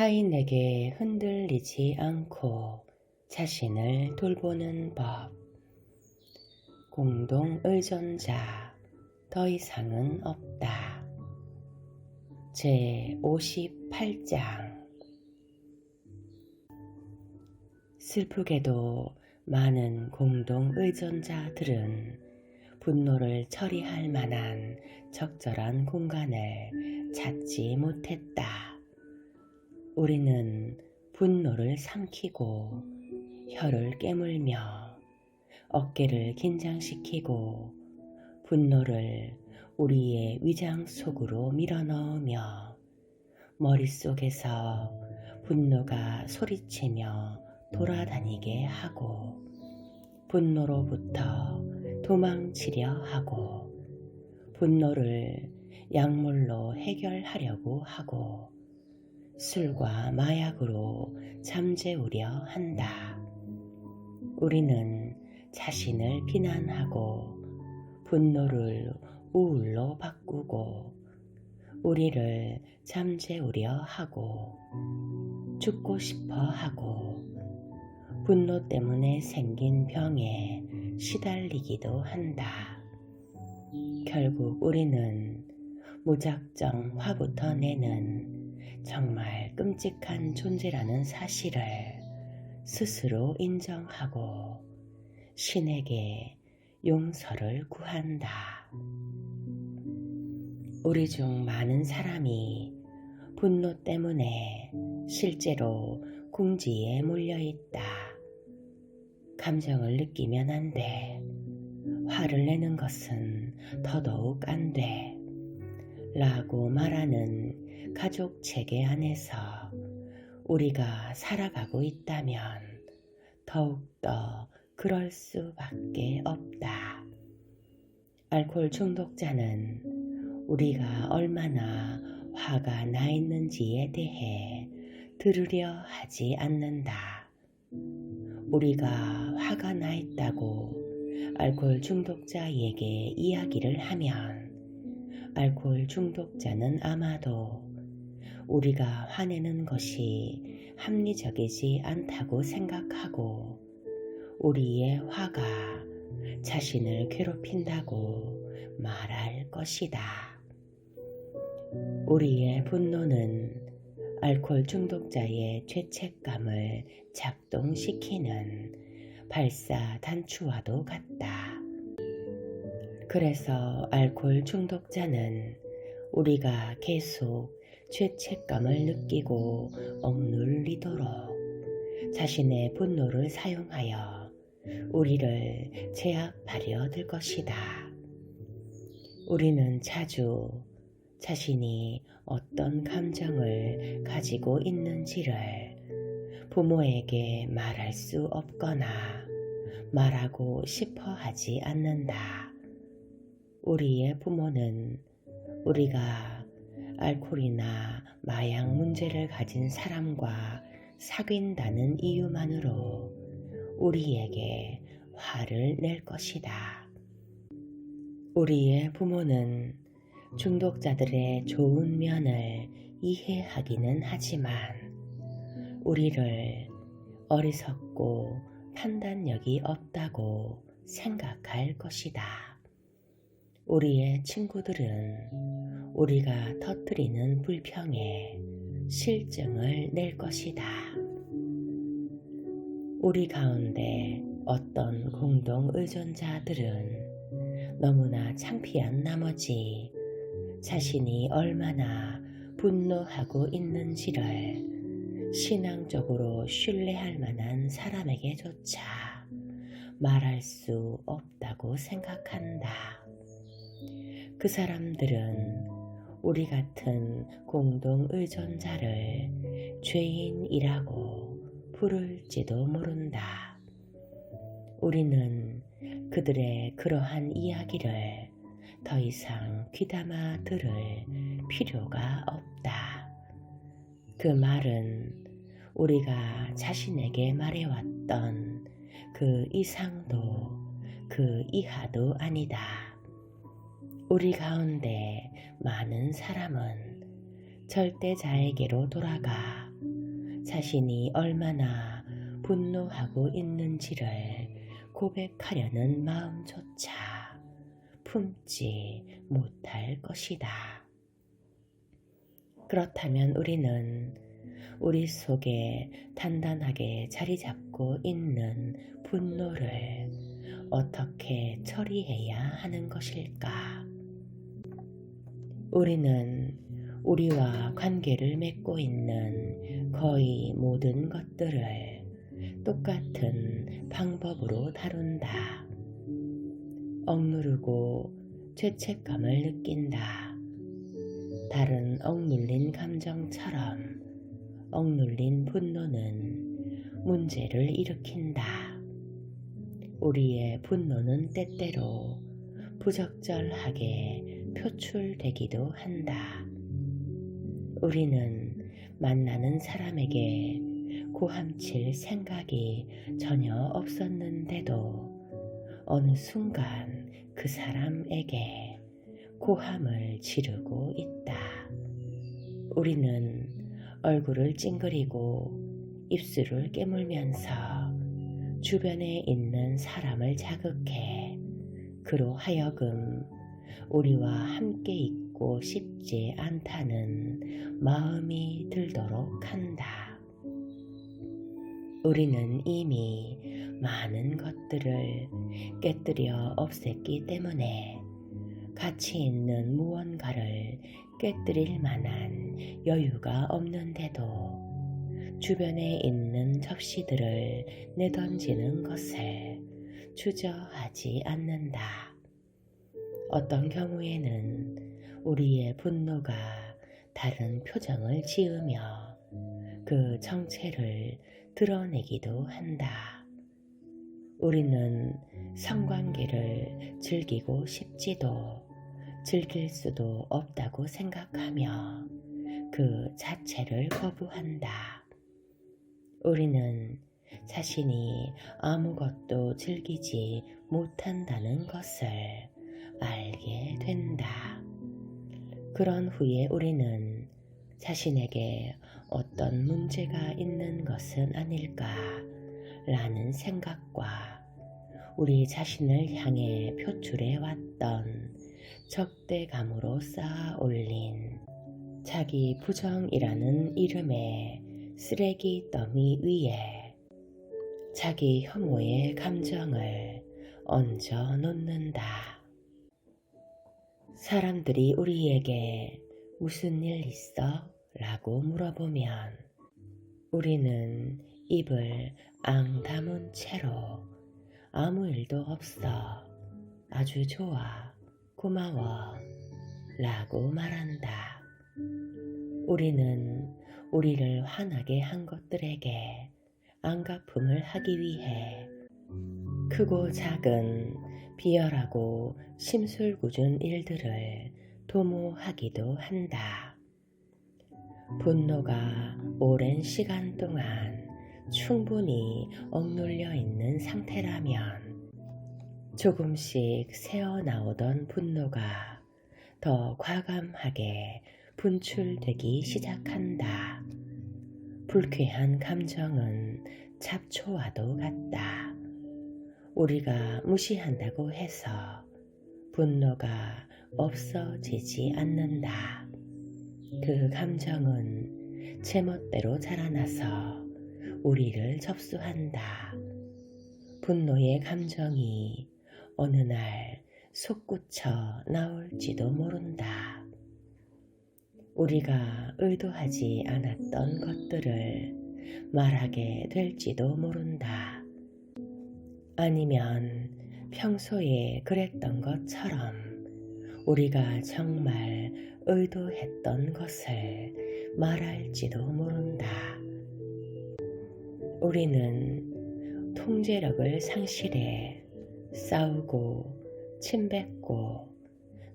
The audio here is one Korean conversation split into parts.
타인에게 흔들리지 않고 자신을 돌보는 법. 공동 의존자 더 이상은 없다. 제 58장. 슬프게도 많은 공동 의존자들은 분노를 처리할 만한 적절한 공간을 찾지 못했다. 우리는 분노를 삼키고 혀를 깨물며 어깨를 긴장시키고 분노를 우리의 위장 속으로 밀어넣으며 머릿속에서 분노가 소리치며 돌아다니게 하고 분노로부터 도망치려 하고 분노를 약물로 해결하려고 하고 술과 마약으로 잠재우려 한다. 우리는 자신을 비난하고 분노를 우울로 바꾸고 우리를 잠재우려 하고 죽고 싶어 하고 분노 때문에 생긴 병에 시달리기도 한다. 결국 우리는 무작정 화부터 내는 정말 끔찍한 존재라는 사실을 스스로 인정하고 신에게 용서를 구한다. 우리 중 많은 사람이 분노 때문에 실제로 궁지에 몰려있다. 감정을 느끼면 안 돼. 화를 내는 것은 더더욱 안 돼. 라고 말하는 가족 체계 안에서 우리가 살아가고 있다면 더욱더 그럴 수밖에 없다. 알코올 중독자는 우리가 얼마나 화가 나 있는지에 대해 들으려 하지 않는다. 우리가 화가 나 있다고 알코올 중독자에게 이야기를 하면 알코올 중독자는 아마도 우리가 화내는 것이 합리적이지 않다고 생각하고 우리의 화가 자신을 괴롭힌다고 말할 것이다. 우리의 분노는 알코올 중독자의 죄책감을 작동시키는 발사 단추와도 같다. 그래서 알코올 중독자는 우리가 계속 죄책감을 느끼고 억눌리도록 자신의 분노를 사용하여 우리를 제압하려 들 것이다. 우리는 자주 자신이 어떤 감정을 가지고 있는지를 부모에게 말할 수 없거나 말하고 싶어 하지 않는다. 우리의 부모는 우리가 알코올이나 마약 문제를 가진 사람과 사귄다는 이유만으로 우리에게 화를 낼 것이다. 우리의 부모는 중독자들의 좋은 면을 이해하기는 하지만 우리를 어리석고 판단력이 없다고 생각할 것이다. 우리의 친구들은 우리가 터뜨리는 불평에 실증을 낼 것이다. 우리 가운데 어떤 공동 의존자들은 너무나 창피한 나머지 자신이 얼마나 분노하고 있는지를 신앙적으로 신뢰할 만한 사람에게조차 말할 수 없다고 생각한다. 그 사람들은 우리 같은 공동 의존자를 죄인이라고 부를지도 모른다. 우리는 그들의 그러한 이야기를 더 이상 귀담아 들을 필요가 없다. 그 말은 우리가 자신에게 말해왔던 그 이상도 그 이하도 아니다. 우리 가운데 많은 사람은 절대자에게로 돌아가 자신이 얼마나 분노하고 있는지를 고백하려는 마음조차 품지 못할 것이다. 그렇다면 우리는 우리 속에 단단하게 자리 잡고 있는 분노를 어떻게 처리해야 하는 것일까? 우리는 우리와 관계를 맺고 있는 거의 모든 것들을 똑같은 방법으로 다룬다. 억누르고 죄책감을 느낀다. 다른 억눌린 감정처럼 억눌린 분노는 문제를 일으킨다. 우리의 분노는 때때로 부적절하게 표출되기도 한다. 우리는 만나는 사람에게 고함칠 생각이 전혀 없었는데도 어느 순간 그 사람에게 고함을 지르고 있다. 우리는 얼굴을 찡그리고 입술을 깨물면서 주변에 있는 사람을 자극해 그로 하여금 우리와 함께 있고 싶지 않다는 마음이 들도록 한다. 우리는 이미 많은 것들을 깨뜨려 없앴기 때문에 가치 있는 무언가를 깨뜨릴 만한 여유가 없는데도 주변에 있는 접시들을 내던지는 것을 주저하지 않는다. 어떤 경우에는 우리의 분노가 다른 표정을 지으며 그 정체를 드러내기도 한다. 우리는 성관계를 즐기고 싶지도 즐길 수도 없다고 생각하며 그 자체를 거부한다. 우리는 자신이 아무것도 즐기지 못한다는 것을 알게 된다. 그런 후에 우리는 자신에게 어떤 문제가 있는 것은 아닐까 라는 생각과 우리 자신을 향해 표출해 왔던 적대감으로 쌓아 올린 자기 부정이라는 이름의 쓰레기 더미 위에 자기 혐오의 감정을 얹어 놓는다. 사람들이 우리에게 무슨 일 있어? 라고 물어보면 우리는 입을 앙 다문 채로 아무 일도 없어, 아주 좋아, 고마워 라고 말한다. 우리는 우리를 화나게 한 것들에게 안갚음을 하기 위해 크고 작은 비열하고 심술궂은 일들을 도모하기도 한다. 분노가 오랜 시간 동안 충분히 억눌려 있는 상태라면 조금씩 새어나오던 분노가 더 과감하게 분출되기 시작한다. 불쾌한 감정은 잡초와도 같다. 우리가 무시한다고 해서 분노가 없어지지 않는다. 그 감정은 제멋대로 자라나서 우리를 접수한다. 분노의 감정이 어느 날 솟구쳐 나올지도 모른다. 우리가 의도하지 않았던 것들을 말하게 될지도 모른다. 아니면 평소에 그랬던 것처럼 우리가 정말 의도했던 것을 말할지도 모른다. 우리는 통제력을 상실해 싸우고 침뱉고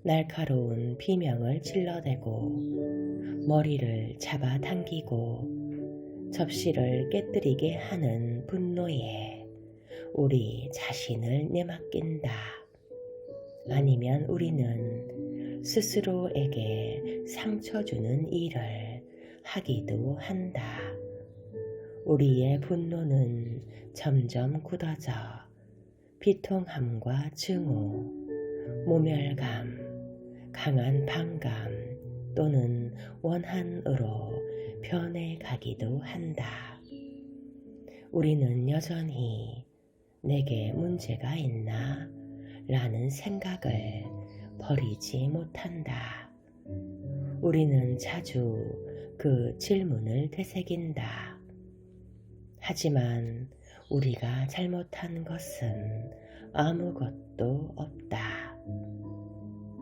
날카로운 비명을 질러대고 머리를 잡아당기고 접시를 깨뜨리게 하는 분노에 우리 자신을 내맡긴다. 아니면 우리는 스스로에게 상처 주는 일을 하기도 한다. 우리의 분노는 점점 굳어져 비통함과 증오, 모멸감, 강한 반감 또는 원한으로 변해가기도 한다. 우리는 여전히 내게 문제가 있나? 라는 생각을 버리지 못한다. 우리는 자주 그 질문을 되새긴다. 하지만 우리가 잘못한 것은 아무것도 없다.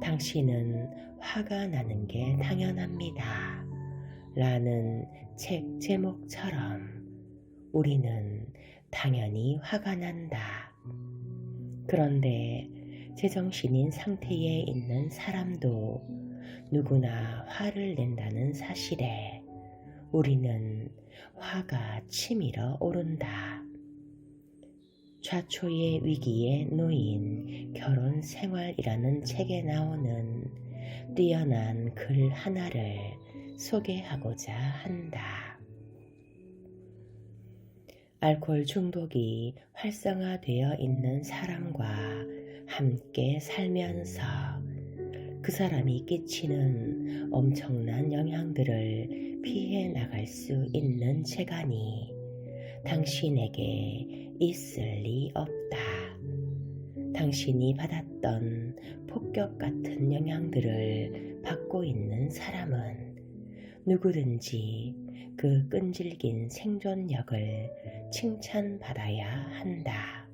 당신은 화가 나는 게 당연합니다. 라는 책 제목처럼 우리는 당연히 화가 난다. 그런데 제정신인 상태에 있는 사람도 누구나 화를 낸다는 사실에 우리는 화가 치밀어 오른다. 좌초의 위기에 놓인 결혼 생활이라는 책에 나오는 뛰어난 글 하나를 소개하고자 한다. 알코올 중독이 활성화되어 있는 사람과 함께 살면서 그 사람이 끼치는 엄청난 영향들을 피해 나갈 수 있는 재간이 당신에게 있을 리 없다. 당신이 받았던 폭격 같은 영향들을 받고 있는 사람은 누구든지 그 끈질긴 생존력을 칭찬받아야 한다.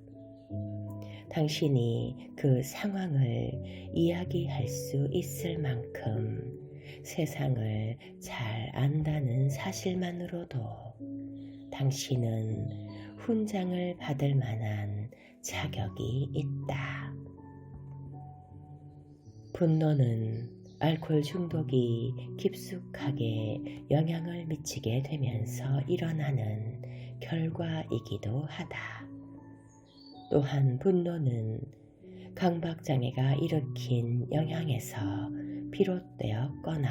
당신이 그 상황을 이야기할 수 있을 만큼 세상을 잘 안다는 사실만으로도 당신은 훈장을 받을 만한 자격이 있다. 분노는 알코올 중독이 깊숙하게 영향을 미치게 되면서 일어나는 결과이기도 하다. 또한 분노는 강박장애가 일으킨 영향에서 비롯되었거나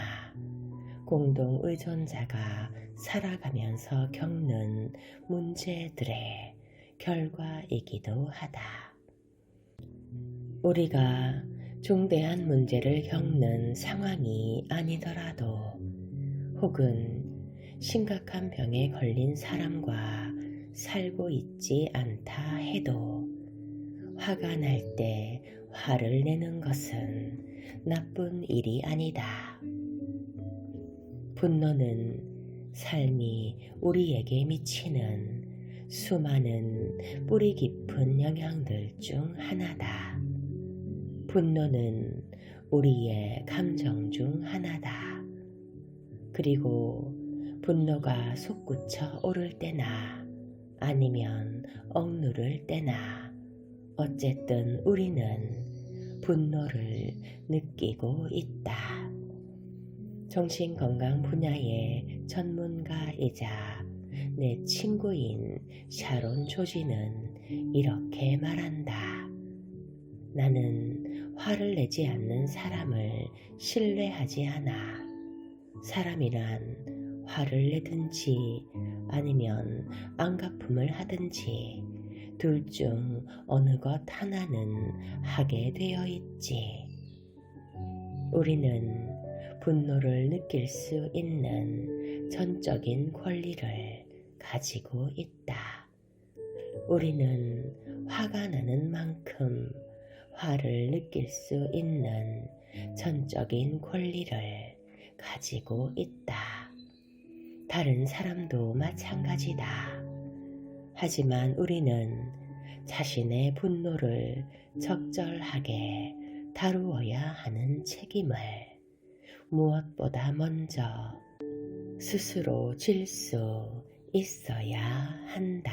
공동의존자가 살아가면서 겪는 문제들의 결과이기도 하다. 우리가 중대한 문제를 겪는 상황이 아니더라도 혹은 심각한 병에 걸린 사람과 살고 있지 않다 해도 화가 날 때 화를 내는 것은 나쁜 일이 아니다. 분노는 삶이 우리에게 미치는 수많은 뿌리 깊은 영향들 중 하나다. 분노는 우리의 감정 중 하나다. 그리고 분노가 솟구쳐 오를 때나 아니면 억누를 때나 어쨌든 우리는 분노를 느끼고 있다. 정신건강 분야의 전문가이자 내 친구인 샤론 조지는 이렇게 말한다. 나는 화를 내지 않는 사람을 신뢰하지 않아. 사람이란 화를 내든지 아니면 안갚음을 하든지 둘 중 어느 것 하나는 하게 되어 있지. 우리는 분노를 느낄 수 있는 전적인 권리를 가지고 있다. 우리는 화가 나는 만큼 화를 느낄 수 있는 전적인 권리를 가지고 있다. 다른 사람도 마찬가지다. 하지만 우리는 자신의 분노를 적절하게 다루어야 하는 책임을 무엇보다 먼저 스스로 질 수 있어야 한다.